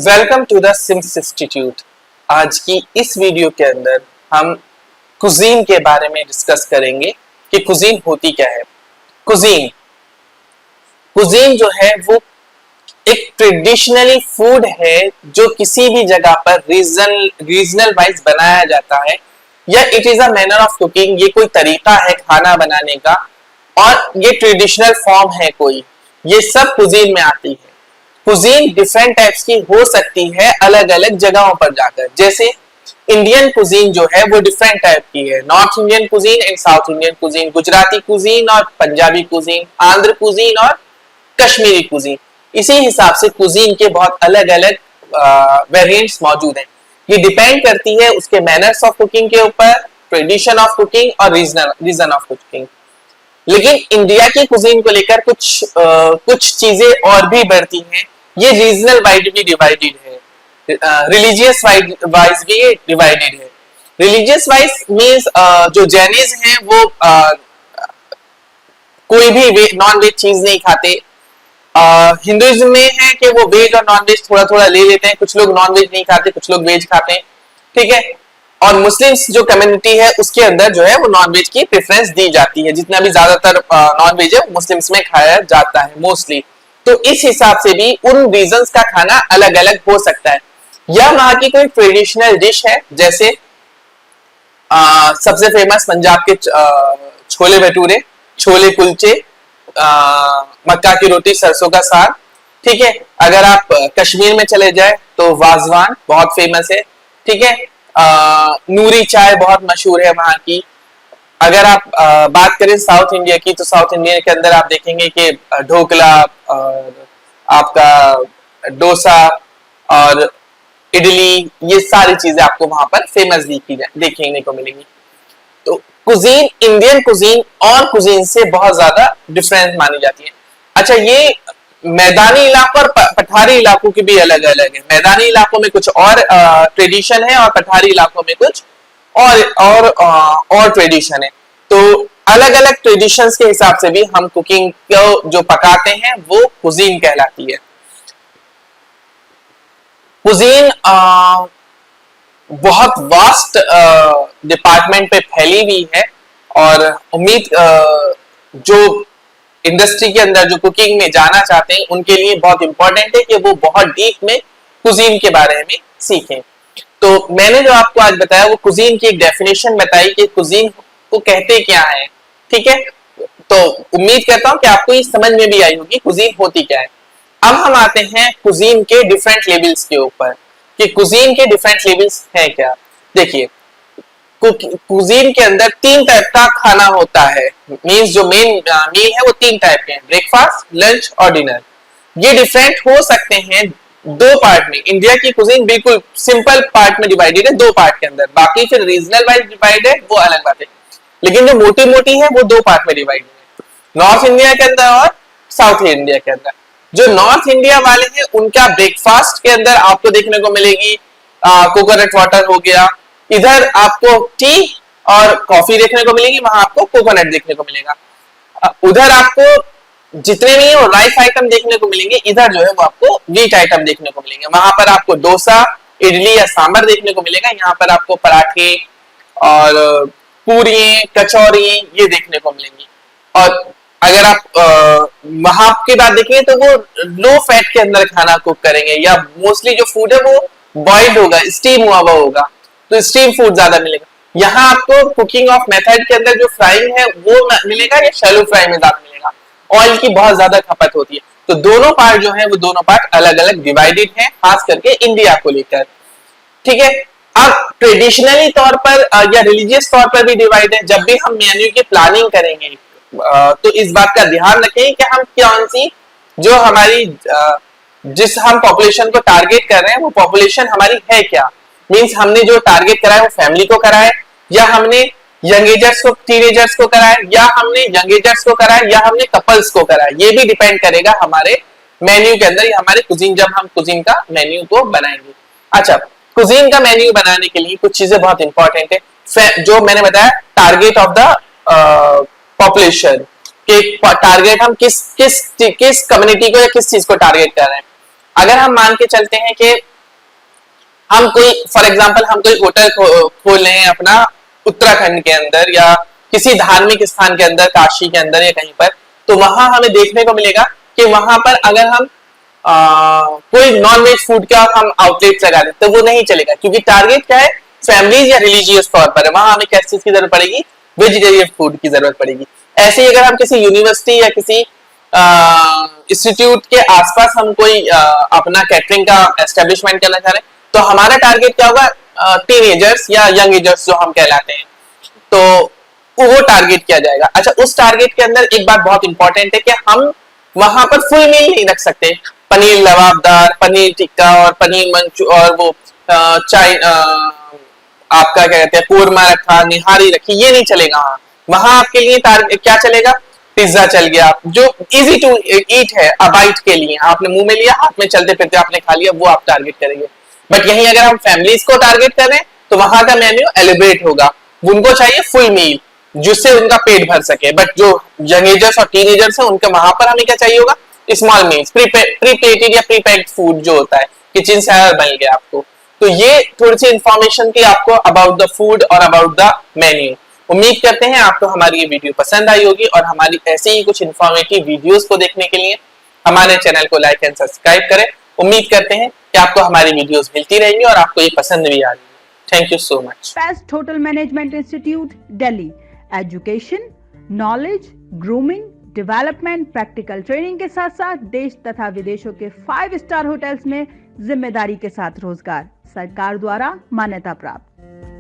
Welcome to the SIMS institute. आज की इस वीडियो के अंदर हम कुजीन के बारे में डिस्कस करेंगे कि कुजीन होती क्या है। कुजीन कुजीन जो है वो एक ट्रेडिशनली फूड है जो किसी भी जगह पर रीजनल वाइज बनाया जाता है, या it is a manner of cooking. ये कोई तरीका है खाना बनाने का और ये ट्रेडिशनल फॉर्म है कोई, ये सब कुजीन में आती है। कुजीन डिफरेंट टाइप्स की हो सकती है अलग अलग जगहों पर जाकर। जैसे इंडियन कुजीन जो है वो डिफरेंट टाइप की है, north Indian cuisine and south Indian cuisine, Gujarati cuisine और पंजाबी कुजीन, आंध्र कुजीन और कश्मीरी कुजीन। इसी हिसाब से कुजीन के बहुत अलग अलग वेरिएंट्स मौजूद हैं। ये डिपेंड करती है उसके मैनर्स ऑफ कुकिंग के ऊपर, ट्रेडिशन ऑफ कुकिंग और रीजन ऑफ कुकिंग। लेकिन इंडिया की कुजीन को लेकर कुछ चीजें और भी बढ़ती हैं। ये रीजनल वाइज भी डिवाइडेड है, रिलीजियस वाइज भी डिवाइडेड है। रिलीजियस वाइज मींस जो जैनिज हैं वो कोई भी नॉन वेज चीज नहीं खाते। हिंदुइज्म में है कि वो वेज और नॉन वेज थोड़ा थोड़ा ले लेते हैं, कुछ लोग नॉन वेज नहीं खाते, कुछ लोग वेज खाते हैं, ठीक है। और मुस्लिम्स जो कम्युनिटी है उसके अंदर जो है वो नॉन वेज की प्रेफरेंस दी जाती है। जितना भी ज्यादातर नॉन वेज है मुस्लिम्स में खाया जाता है मोस्टली। तो इस हिसाब से भी उन रीजन्स का खाना अलग अलग हो सकता है। या वहां की कोई ट्रेडिशनल डिश है, जैसे सबसे फेमस पंजाब के छोले भटूरे, छोले कुलचे, मक्का की रोटी, सरसों का साग, ठीक है। अगर आप कश्मीर में चले जाए तो वाजवान बहुत फेमस है, ठीक है। नूरी चाय बहुत मशहूर है वहां की। अगर आप बात करें साउथ इंडिया की, तो साउथ इंडिया के अंदर आप देखेंगे कि ढोकला, आपका डोसा और इडली, ये सारी चीजें आपको वहां पर फेमस देखने को मिलेंगी। तो कुजीन इंडियन कुजीन और कुजीन से बहुत ज्यादा डिफरेंस मानी जाती है। अच्छा, ये मैदानी इलाकों और पठारी इलाकों की भी अलग अलग है। मैदानी इलाकों में कुछ और ट्रेडिशन है और पठारी इलाकों में कुछ और ट्रेडिशन है। तो अलग अलग ट्रेडिशंस के हिसाब से भी हम कुकिंग को जो पकाते हैं वो कुजीन कहलाती है। कुजीन बहुत वास्ट डिपार्टमेंट पे फैली हुई है, और उम्मीद जो इंडस्ट्री के अंदर जो कुकिंग में जाना चाहते हैं उनके लिए बहुत इंपॉर्टेंट है कि वो बहुत डीप में कुजीन के बारे में सीखें। तो मैंने जो आपको आज बताया वो कुजीन की एक डेफिनेशन बताई कि कुजीन को कहते क्या है, ठीक है। तो उम्मीद करता हूं कि आपको ये समझ में भी आई होगी कुजीन होती क्या है। अब हम आते हैं कुजीन के डिफरेंट लेवल्स के ऊपर कि कुजीन के डिफरेंट लेवल्स हैं क्या। देखिए, कुजीन के अंदर 3 टाइप का खाना होता है। मींस जो मेन मील है वो 3 टाइप के हैं, ब्रेकफास्ट, लंच और डिनर। ये डिफरेंट हो सकते हैं 2 पार्ट में। इंडिया की कुजीन बिल्कुल सिंपल पार्ट में डिवाइडेड है 2 पार्ट के अंदर, बाकी फिर रीजनल वाइज डिवाइड है, वो अलग बात है। लेकिन जो मोटी मोटी है वो 2 पार्ट में डिवाइडेड है, नॉर्थ इंडिया के अंदर और साउथ इंडिया के अंदर। जो नॉर्थ इंडिया वाले हैं उनका ब्रेकफास्ट के अंदर आपको देखने को मिलेगी कोकोनट वाटर हो गया, इधर आपको टी और कॉफी देखने को मिलेगी, वहां आपको कोकोनट देखने को मिलेगा। उधर आपको जितने भी राइस आइटम देखने को मिलेंगे, इधर जो है वो आपको वीट आइटम देखने को मिलेंगे। वहां पर आपको डोसा, इडली या सांभर देखने को मिलेगा, यहाँ पर आपको पराठे और पूरी, कचौरी ये देखने को मिलेंगी। और अगर आप वहां की बात देखेंगे तो वो लो फैट के अंदर खाना कुक करेंगे, या मोस्टली जो फूड है वो बॉइल्ड होगा, स्टीम हुआ होगा, तो स्टीम फूड ज्यादा मिलेगा। यहाँ आपको कुकिंग ऑफ मेथड के अंदर जो फ्राइंग है वो मिलेगा, या शैलो फ्राई में ज्यादा मिलेगा। ऑयल की बहुत ज्यादा खपत होती है। तो दोनों पार्ट जो है वो दोनों पार्ट अलग अलग डिवाइडेड है, खास करके इंडिया को लेकर, ठीक है। अब ट्रेडिशनली तौर पर या रिलीजियस तौर पर भी डिवाइड है। जब भी हम मेन्यू की प्लानिंग करेंगे तो इस बात का ध्यान रखें कि हम कौन सी जो हमारी जिस हम पॉपुलेशन को टारगेट कर रहे हैं वो पॉपुलेशन हमारी है क्या। मींस हमने जो टारगेट करा है वो फैमिली को करा है, या हमने यंग एजर्स को, टीनेजर्स को करा है, या हमने यंग एजर्स को करा है, या हमने कपल्स को करा है। ये भी डिपेंड करेगा हमारे मेन्यू के अंदर, या हमारे कुजीन जब हम कुजीन का मेन्यू को बनाएंगे। अच्छा, कुजीन का मेन्यू बनाने के लिए कुछ चीजें बहुत इंपॉर्टेंट है। जो मैंने बताया, टारगेट ऑफ द पॉपुलेशन के टारगेट हम किस कम्युनिटी को या किस चीज को टारगेट कर रहे हैं। अगर हम मान के चलते हैं कि हम कोई फॉर एग्जांपल हम कोई होटल खोल रहे हैं अपना उत्तराखंड के अंदर या किसी धार्मिक स्थान के अंदर, काशी के अंदर या कहीं पर, तो वहां हमें देखने को मिलेगा कि वहां पर अगर हम कोई नॉन वेज फूड का हम आउटलेट लगा दें तो वो नहीं चलेगा, क्योंकि टारगेट क्या है, फैमिलीज या रिलीजियस तौर पर है। वहां हमें किस चीज की जरूरत पड़ेगी, वेजिटेरियन फूड की जरूरत पड़ेगी। ऐसे ही अगर हम किसी यूनिवर्सिटी या किसी इंस्टीट्यूट के आसपास हम कोई अपना कैटरिंग का एस्टेब्लिशमेंट करना चाह रहे हैं, तो हमारा टारगेट क्या होगा, टीनेजर्स या यंग एजर्स जो हम कहलाते हैं, तो वो टारगेट किया जाएगा। अच्छा, उस टारगेट के अंदर एक बात बहुत इंपॉर्टेंट है कि हम वहां पर फुल मील नहीं रख सकते। पनीर लबाबदार, पनीर टिक्का और पनीर मंचू और वो चाय आपका क्या कहते हैं कोरमा रखा, निहारी रखी, ये नहीं चलेगा। वहां आपके लिए क्या चलेगा, पिज्जा चल गया, जो इजी टू ईट है, अबाइट के लिए आपने मुंह में लिया, हाथ में चलते फिरते आपने खा लिया, वो आप टारगेट करेंगे। बट यहीं अगर हम फैमिलीज को टारगेट करें तो वहां का मेन्यू एलिब्रेट होगा, उनको चाहिए फुल मील जिससे उनका पेट भर सके। बट जो यंगेजर्स और टीनेजर्स हैं उनके वहां पर हमें क्या चाहिए होगा, स्मॉल मील्स, प्री प्लेटेड या प्री पैक्ड फूड जो होता है, किचन से बन गया आपको। तो ये थोड़ी सी इंफॉर्मेशन थी आपको अबाउट द फूड और अबाउट द मेन्यू। उम्मीद करते हैं आपको हमारी ये वीडियो पसंद आई होगी, और हमारी ऐसे ही कुछ इंफॉर्मेटिव वीडियोस को देखने के लिए हमारे चैनल को लाइक एंड सब्सक्राइब करें। उम्मीद करते हैं कि आपको हमारी वीडियोस मिलती रहेंगी और आपको ये पसंद भी आ रही है। Thank you so much. Best hotel management institute Delhi, education, knowledge, grooming, development, practical training के साथ साथ देश तथा विदेशों के 5 स्टार होटल्स में जिम्मेदारी के साथ रोजगार, सरकार द्वारा मान्यता प्राप्त।